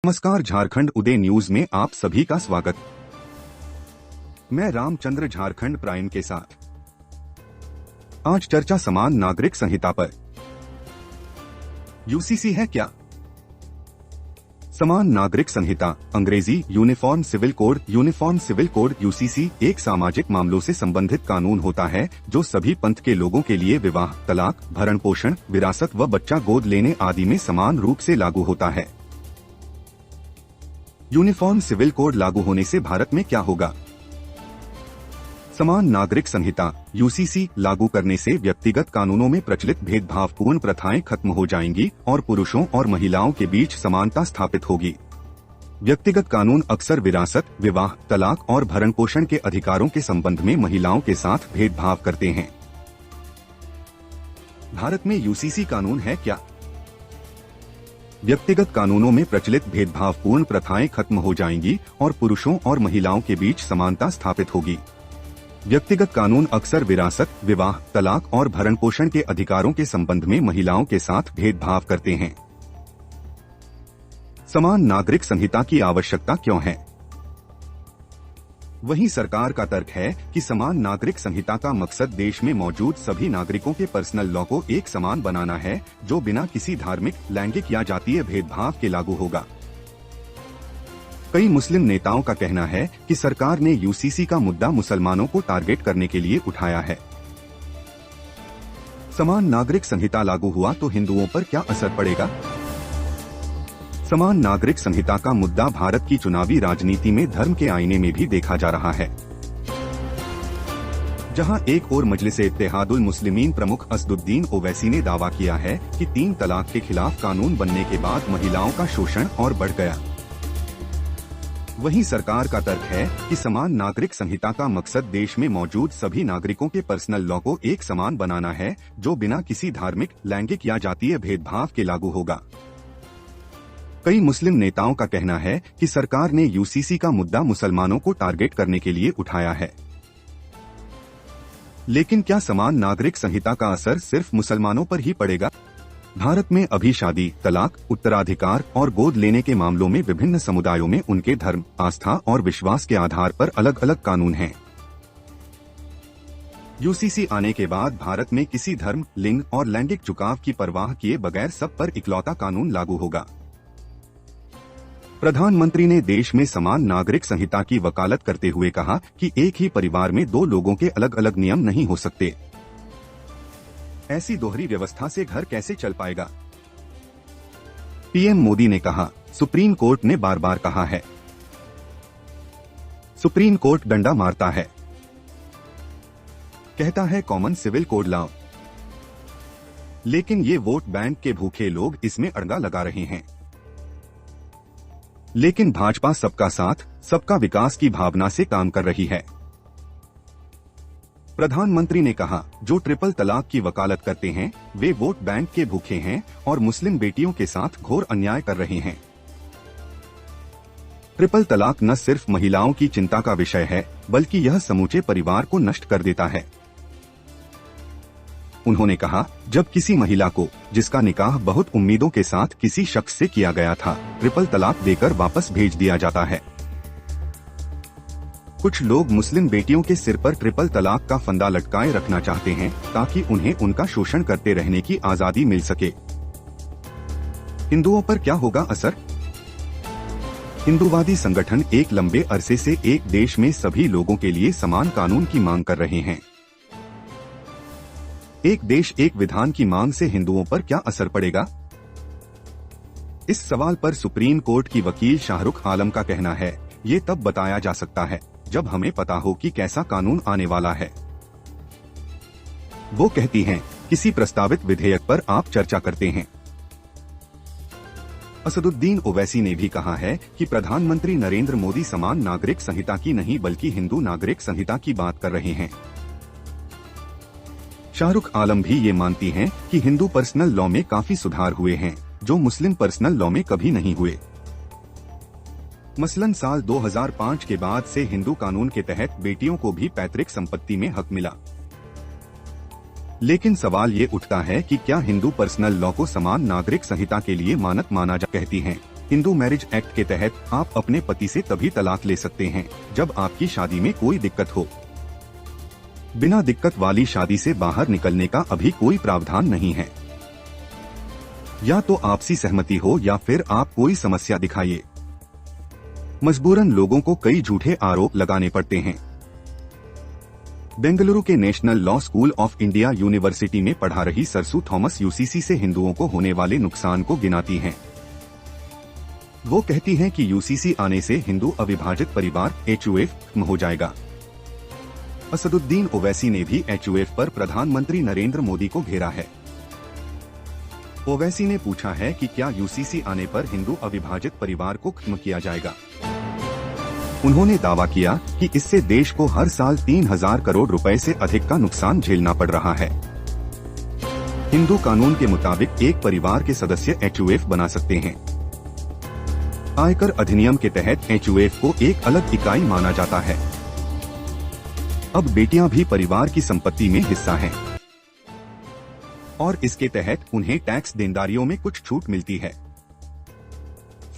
नमस्कार, झारखंड उदय न्यूज में आप सभी का स्वागत। मैं रामचंद्र झारखंड प्राइम के साथ। आज चर्चा समान नागरिक संहिता पर। यूसीसी है क्या? समान नागरिक संहिता, अंग्रेजी यूनिफॉर्म सिविल कोड यूसीसी एक सामाजिक मामलों से संबंधित कानून होता है जो सभी पंथ के लोगों के लिए विवाह, तलाक, भरण पोषण, विरासत व बच्चा गोद लेने आदि में समान रूप से लागू होता है। यूनिफॉर्म सिविल कोड लागू होने से भारत में क्या होगा? समान नागरिक संहिता यूसीसी लागू करने से व्यक्तिगत कानूनों में प्रचलित भेदभावपूर्ण प्रथाएं खत्म हो जाएंगी और पुरुषों और महिलाओं के बीच समानता स्थापित होगी। व्यक्तिगत कानून अक्सर विरासत, विवाह, तलाक और भरण पोषण के अधिकारों के संबंध में महिलाओं के साथ भेदभाव करते हैं। भारत में यूसीसी कानून है क्या? व्यक्तिगत कानूनों में प्रचलित भेदभावपूर्ण प्रथाएं खत्म हो जाएंगी और पुरुषों और महिलाओं के बीच समानता स्थापित होगी। व्यक्तिगत कानून अक्सर विरासत, विवाह, तलाक और भरण पोषण के अधिकारों के संबंध में महिलाओं के साथ भेदभाव करते हैं। समान नागरिक संहिता की आवश्यकता क्यों है? वहीं सरकार का तर्क है कि समान नागरिक संहिता का मकसद देश में मौजूद सभी नागरिकों के पर्सनल लॉ को एक समान बनाना है जो बिना किसी धार्मिक, लैंगिक या जातीय भेदभाव के लागू होगा। कई मुस्लिम नेताओं का कहना है कि सरकार ने यूसीसी का मुद्दा मुसलमानों को टारगेट करने के लिए उठाया है। समान नागरिक संहिता लागू हुआ तो हिंदुओं पर क्या असर पड़ेगा? समान नागरिक संहिता का मुद्दा भारत की चुनावी राजनीति में धर्म के आईने में भी देखा जा रहा है। जहां एक और मजलिस-ए-इत्तेहादुल मुस्लिमीन प्रमुख असदुद्दीन ओवैसी ने दावा किया है कि 3 तलाक के खिलाफ कानून बनने के बाद महिलाओं का शोषण और बढ़ गया। वहीं सरकार का तर्क है कि समान नागरिक संहिता का मकसद देश में मौजूद सभी नागरिकों के पर्सनल लॉ को एक समान बनाना है जो बिना किसी धार्मिक, लैंगिक या जातीय भेदभाव के लागू होगा। कई मुस्लिम नेताओं का कहना है कि सरकार ने यूसीसी का मुद्दा मुसलमानों को टारगेट करने के लिए उठाया है। लेकिन क्या समान नागरिक संहिता का असर सिर्फ मुसलमानों पर ही पड़ेगा? भारत में अभी शादी, तलाक, उत्तराधिकार और गोद लेने के मामलों में विभिन्न समुदायों में उनके धर्म, आस्था और विश्वास के आधार पर अलग अलग कानून हैं। यूसीसी आने के बाद भारत में किसी धर्म, लिंग और लैंगिक झुकाव की परवाह किए बगैर सब पर इकलौता कानून लागू होगा। प्रधानमंत्री ने देश में समान नागरिक संहिता की वकालत करते हुए कहा कि एक ही परिवार में 2 लोगों के अलग अलग नियम नहीं हो सकते। ऐसी दोहरी व्यवस्था से घर कैसे चल पाएगा? पीएम मोदी ने कहा, सुप्रीम कोर्ट ने बार बार कहा है। सुप्रीम कोर्ट डंडा मारता है, कहता है कॉमन सिविल कोड लाओ, लेकिन ये वोट बैंक के भूखे लोग इसमें अड़ंगा लगा रहे हैं। लेकिन भाजपा सबका साथ, सबका विकास की भावना से काम कर रही है। प्रधानमंत्री ने कहा, जो ट्रिपल तलाक की वकालत करते हैं वे वोट बैंक के भूखे हैं और मुस्लिम बेटियों के साथ घोर अन्याय कर रहे हैं। ट्रिपल तलाक न सिर्फ महिलाओं की चिंता का विषय है बल्कि यह समूचे परिवार को नष्ट कर देता है। उन्होंने कहा, जब किसी महिला को, जिसका निकाह बहुत उम्मीदों के साथ किसी शख्स से किया गया था, ट्रिपल तलाक देकर वापस भेज दिया जाता है। कुछ लोग मुस्लिम बेटियों के सिर पर ट्रिपल तलाक का फंदा लटकाए रखना चाहते हैं ताकि उन्हें उनका शोषण करते रहने की आजादी मिल सके। हिंदुओं पर क्या होगा असर? हिंदूवादी संगठन एक लंबे अरसे से एक देश में सभी लोगों के लिए समान कानून की मांग कर रहे हैं। एक देश एक विधान की मांग से हिंदुओं पर क्या असर पड़ेगा? इस सवाल पर सुप्रीम कोर्ट की वकील शाहरुख आलम का कहना है, ये तब बताया जा सकता है जब हमें पता हो कि कैसा कानून आने वाला है। वो कहती हैं, किसी प्रस्तावित विधेयक पर आप चर्चा करते हैं। असदुद्दीन ओवैसी ने भी कहा है कि प्रधानमंत्री नरेंद्र मोदी समान नागरिक संहिता की नहीं बल्कि हिंदू नागरिक संहिता की बात कर रहे हैं। शाहरुख आलम भी ये मानती हैं कि हिंदू पर्सनल लॉ में काफी सुधार हुए हैं जो मुस्लिम पर्सनल लॉ में कभी नहीं हुए। मसलन साल 2005 के बाद से हिंदू कानून के तहत बेटियों को भी पैतृक संपत्ति में हक मिला। लेकिन सवाल ये उठता है कि क्या हिंदू पर्सनल लॉ को समान नागरिक संहिता के लिए मानक माना जा कहती हैं। हिंदू मैरिज एक्ट के तहत आप अपने पति से तभी तलाक ले सकते हैं जब आपकी शादी में कोई दिक्कत हो। बिना दिक्कत वाली शादी से बाहर निकलने का अभी कोई प्रावधान नहीं है। या तो आपसी सहमति हो या फिर आप कोई समस्या दिखाइए। मजबूरन लोगों को कई झूठे आरोप लगाने पड़ते हैं। बेंगलुरु के national law school of India university में पढ़ा रही सरसू थॉमस यूसीसी से हिंदुओं को होने वाले नुकसान को गिनाती हैं। वो कहती हैं कि यूसीसी आने से हिंदू अविभाजित परिवार HUF खत्म हो जाएगा। असदुद्दीन ओवैसी ने भी HUF पर प्रधानमंत्री नरेंद्र मोदी को घेरा है। ओवैसी ने पूछा है कि क्या यूसीसी आने पर हिंदू अविभाजित परिवार को खत्म किया जाएगा। उन्होंने दावा किया कि इससे देश को हर साल 3000 करोड़ रुपए से अधिक का नुकसान झेलना पड़ रहा है। हिंदू कानून के मुताबिक एक परिवार के सदस्य HUF बना सकते हैं। आयकर अधिनियम के तहत HUF को एक अलग इकाई माना जाता है। अब बेटियां भी परिवार की संपत्ति में हिस्सा हैं और इसके तहत उन्हें टैक्स देनदारियों में कुछ छूट मिलती है।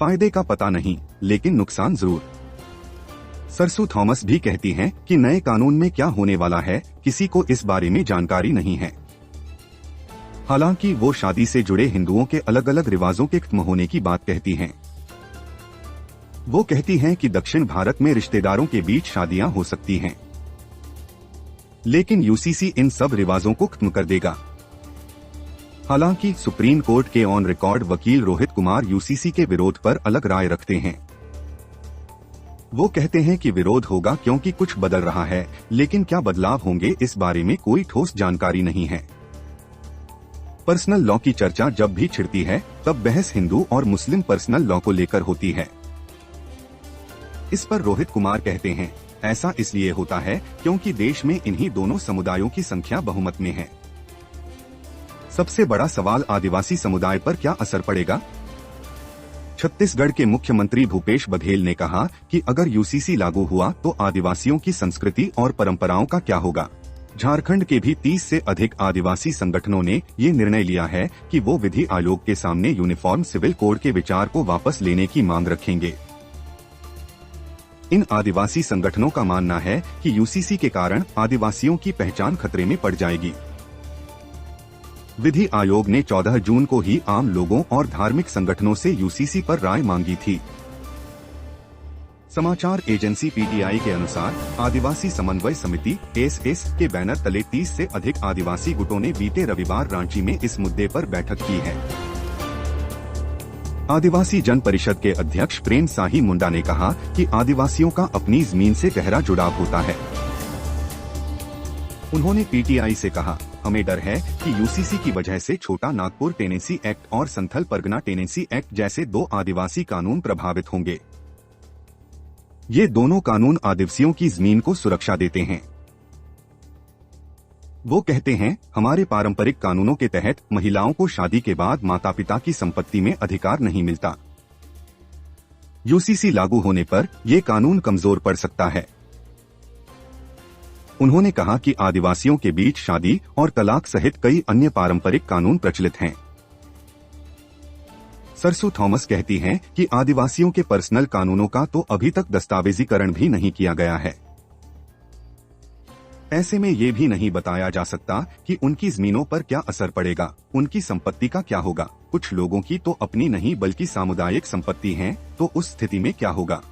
फायदे का पता नहीं, लेकिन नुकसान जरूर। सरसू थॉमस भी कहती हैं कि नए कानून में क्या होने वाला है किसी को इस बारे में जानकारी नहीं है। हालांकि वो शादी से जुड़े हिंदुओं के अलग अलग रिवाजों के खत्म होने की बात कहती हैं। वो कहती हैं कि दक्षिण भारत में रिश्तेदारों के बीच शादियां हो सकती हैं, लेकिन यूसीसी इन सब रिवाजों को खत्म कर देगा। हालांकि सुप्रीम कोर्ट के ऑन रिकॉर्ड वकील रोहित कुमार यूसीसी के विरोध पर अलग राय रखते हैं। वो कहते हैं कि विरोध होगा क्योंकि कुछ बदल रहा है, लेकिन क्या बदलाव होंगे इस बारे में कोई ठोस जानकारी नहीं है। पर्सनल लॉ की चर्चा जब भी छिड़ती है तब बहस हिंदू और मुस्लिम पर्सनल लॉ को लेकर होती है। इस पर रोहित कुमार कहते हैं, ऐसा इसलिए होता है क्योंकि देश में इन्हीं दोनों समुदायों की संख्या बहुमत में है। सबसे बड़ा सवाल आदिवासी समुदाय पर क्या असर पड़ेगा। छत्तीसगढ़ के मुख्यमंत्री भूपेश बघेल ने कहा कि अगर यूसीसी लागू हुआ तो आदिवासियों की संस्कृति और परंपराओं का क्या होगा। झारखंड के भी 30 से अधिक आदिवासी संगठनों ने ये निर्णय लिया है कि वो विधि आयोग के सामने यूनिफॉर्म सिविल कोड के विचार को वापस लेने की मांग रखेंगे। इन आदिवासी संगठनों का मानना है कि यूसीसी के कारण आदिवासियों की पहचान खतरे में पड़ जाएगी। विधि आयोग ने 14 जून को ही आम लोगों और धार्मिक संगठनों से यूसीसी पर राय मांगी थी। समाचार एजेंसी PTI के अनुसार आदिवासी समन्वय समिति ASS के बैनर तले 30 से अधिक आदिवासी गुटों ने बीते रविवार रांची में इस मुद्दे पर बैठक की है। आदिवासी जन परिषद के अध्यक्ष प्रेम साही मुंडा ने कहा कि आदिवासियों का अपनी जमीन से गहरा जुड़ाव होता है। उन्होंने PTI से कहा, हमें डर है कि यूसीसी की वजह से छोटा नागपुर टेनेसी एक्ट और संथल परगना टेनेसी एक्ट जैसे 2 आदिवासी कानून प्रभावित होंगे। ये दोनों कानून आदिवासियों की जमीन को सुरक्षा देते हैं। वो कहते हैं, हमारे पारंपरिक कानूनों के तहत महिलाओं को शादी के बाद माता पिता की संपत्ति में अधिकार नहीं मिलता। यूसीसी लागू होने पर ये कानून कमजोर पड़ सकता है। उन्होंने कहा कि आदिवासियों के बीच शादी और तलाक सहित कई अन्य पारंपरिक कानून प्रचलित हैं। सरसू थॉमस कहती हैं कि आदिवासियों के पर्सनल कानूनों का तो अभी तक दस्तावेजीकरण भी नहीं किया गया है। ऐसे में ये भी नहीं बताया जा सकता कि उनकी जमीनों पर क्या असर पड़ेगा, उनकी संपत्ति का क्या होगा। कुछ लोगों की तो अपनी नहीं बल्कि सामुदायिक संपत्ति है, तो उस स्थिति में क्या होगा।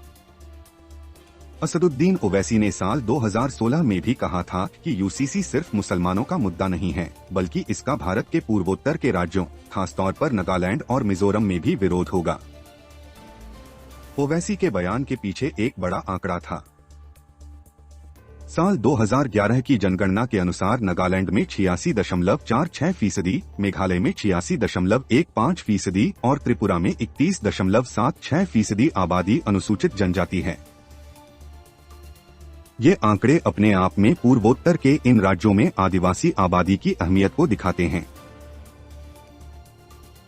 असदुद्दीन ओवैसी ने साल 2016 में भी कहा था कि यूसीसी सिर्फ मुसलमानों का मुद्दा नहीं है, बल्कि इसका भारत के पूर्वोत्तर के राज्यों, खासतौर पर नागालैंड और मिजोरम में भी विरोध होगा। ओवैसी के बयान के पीछे एक बड़ा आंकड़ा था। साल 2011 की जनगणना के अनुसार नागालैंड में 86.46%, मेघालय में 86.15% और त्रिपुरा में 31.76% आबादी अनुसूचित जनजाति है। ये आंकड़े अपने आप में पूर्वोत्तर के इन राज्यों में आदिवासी आबादी की अहमियत को दिखाते हैं।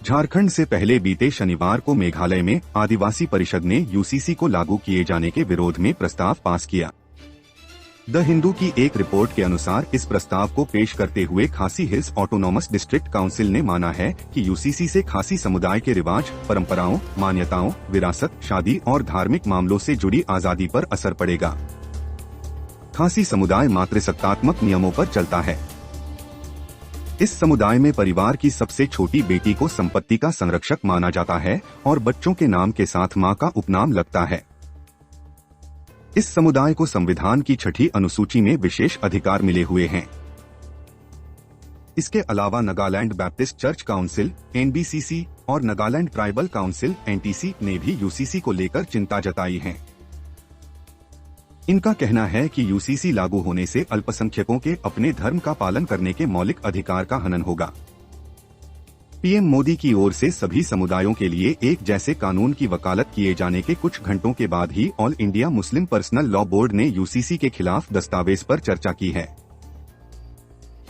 झारखंड से पहले बीते शनिवार को मेघालय में आदिवासी परिषद ने यूसीसी को लागू किए जाने के विरोध में प्रस्ताव पास किया। द हिंदू की एक रिपोर्ट के अनुसार इस प्रस्ताव को पेश करते हुए खासी हिल्स ऑटोनॉमस डिस्ट्रिक्ट काउंसिल ने माना है कि यूसीसी से खासी समुदाय के रिवाज, परंपराओं, मान्यताओं, विरासत, शादी और धार्मिक मामलों से जुड़ी आजादी पर असर पड़ेगा। खासी समुदाय मातृसत्तात्मक नियमों पर चलता है। इस समुदाय में परिवार की सबसे छोटी बेटी को संपत्ति का संरक्षक माना जाता है और बच्चों के नाम के साथ मां का उपनाम लगता है। इस समुदाय को संविधान की 6ठी अनुसूची में विशेष अधिकार मिले हुए हैं। इसके अलावा Nagaland Baptist church council (NBCC) और नागालैंड ट्राइबल काउंसिल (NTC) ने भी यूसीसी को लेकर चिंता जताई है। इनका कहना है कि यूसीसी लागू होने से अल्पसंख्यकों के अपने धर्म का पालन करने के मौलिक अधिकार का हनन होगा। पीएम मोदी की ओर से सभी समुदायों के लिए एक जैसे कानून की वकालत किए जाने के कुछ घंटों के बाद ही all India Muslim personal law board ने यूसीसी के खिलाफ दस्तावेज पर चर्चा की है।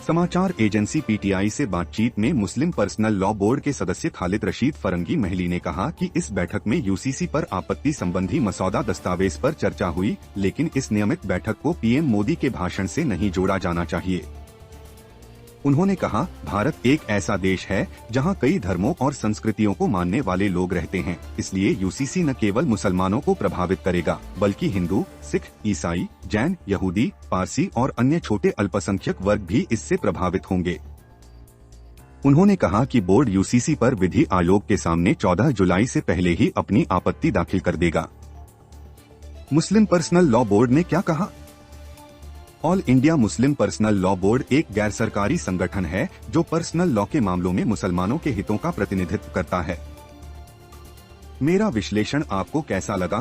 समाचार एजेंसी पीटीआई से बातचीत में मुस्लिम पर्सनल लॉ बोर्ड के सदस्य खालिद रशीद फरंगी महली ने कहा कि इस बैठक में यूसीसी पर आपत्ति संबंधी मसौदा दस्तावेज पर चर्चा हुई, लेकिन इस नियमित बैठक को पीएम मोदी के भाषण से नहीं जोड़ा जाना चाहिए। उन्होंने कहा, भारत एक ऐसा देश है जहां कई धर्मों और संस्कृतियों को मानने वाले लोग रहते हैं, इसलिए यूसीसी न केवल मुसलमानों को प्रभावित करेगा बल्कि हिंदू, सिख, ईसाई, जैन, यहूदी, पारसी और अन्य छोटे अल्पसंख्यक वर्ग भी इससे प्रभावित होंगे। उन्होंने कहा कि बोर्ड यूसीसी पर विधि आयोग के सामने 14 जुलाई से पहले ही अपनी आपत्ति दाखिल कर देगा। मुस्लिम पर्सनल लॉ बोर्ड ने क्या कहा? All India Muslim personal law board एक गैर सरकारी संगठन है जो पर्सनल लॉ के मामलों में मुसलमानों के हितों का प्रतिनिधित्व करता है। मेरा विश्लेषण आपको कैसा लगा?